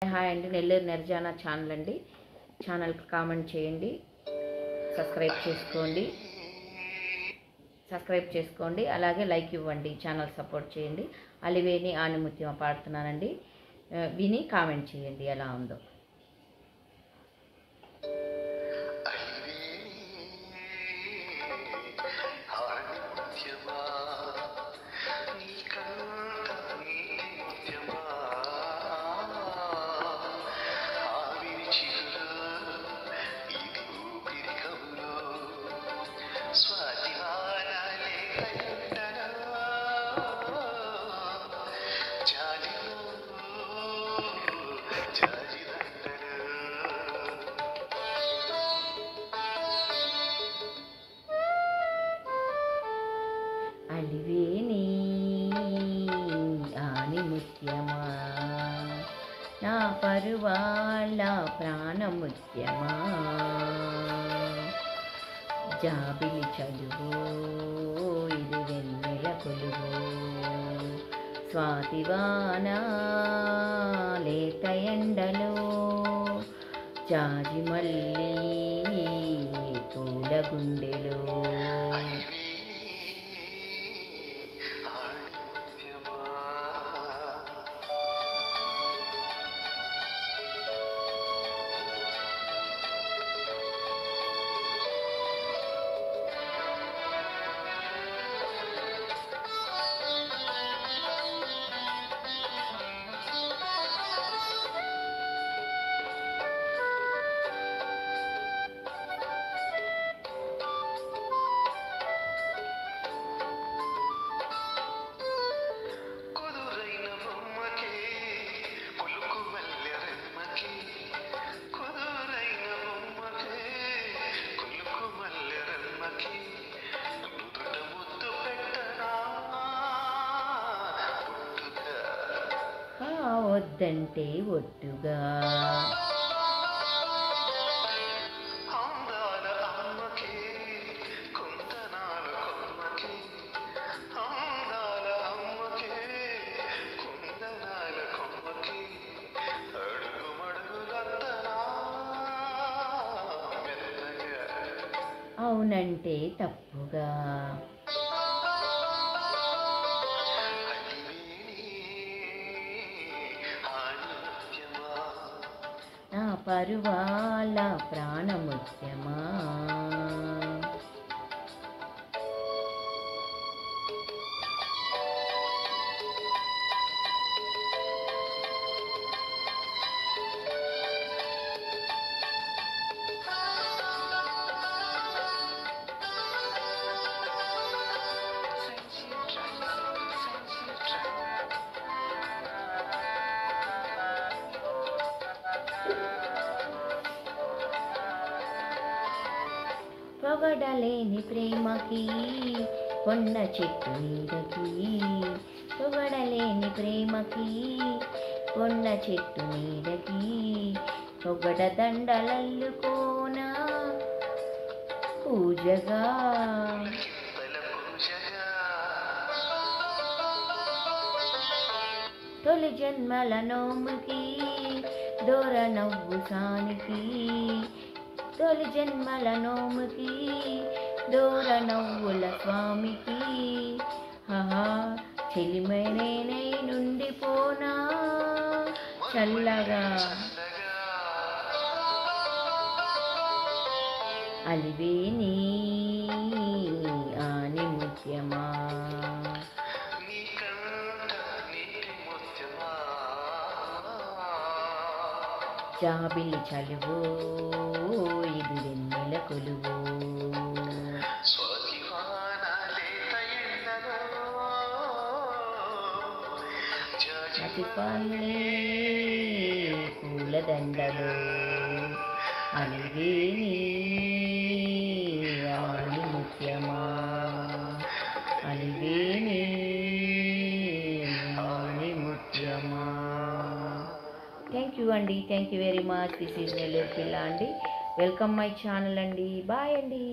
Hi అండి, Nellore నిర్జానా channel అండి. ఛానల్కి కామెంట్ చేయండి, సబ్స్క్రైబ్ చేసుకోండి, అలాగే లైక్ ఇవ్వండి, ఛానల్ సపోర్ట్ చేయండి. అలివేని ఆణిముత్యం పాడుతున్నానండి, విని కామెంట్ చేయండి ఎలా ఉందో. అలివేని ఆణిముత్యమా, నా పరువాళ్ళ ప్రాణముత్యమా, జాబిలి చలువు ఇది వెన్నెల కొలువు, స్వాతివాన లేత ఎండలో జాజి మల్లి పూల గుండెలో. వద్దంటే ఒట్టుగా అవునంటే తప్పుగా. నా పరువాల ప్రాణముత్యమా, పొగడలేని ప్రేమకి కొన్న చెట్టు నీడకి, పొగడలేని ప్రేమకి కొన్న చెట్టు నీడకి, పొగడ దండలల్లుకోనా పూజగా, తొలి జన్మల నోముకి దూర నవ్వు సానికి, తొలి జన్మల నోముకి దూర నవ్వుల స్వామికి, హహా చెలిమైనే నుండిపోనా చల్లగా. అలివేని ఆణిముత్యమా, జాబిలి చలువు ఇది వెన్నెల కొలువు, అతిపల్లె పూలదండలు. అలివేని ఆణిముత్యమా, అలివేని ఆణిముత్యమా. థ్యాంక్ యూ అండి, thank you very much. This is Nellore పిల్ల అండి. వెల్కమ్ మై ఛానల్ అండి. బాయ్ అండి.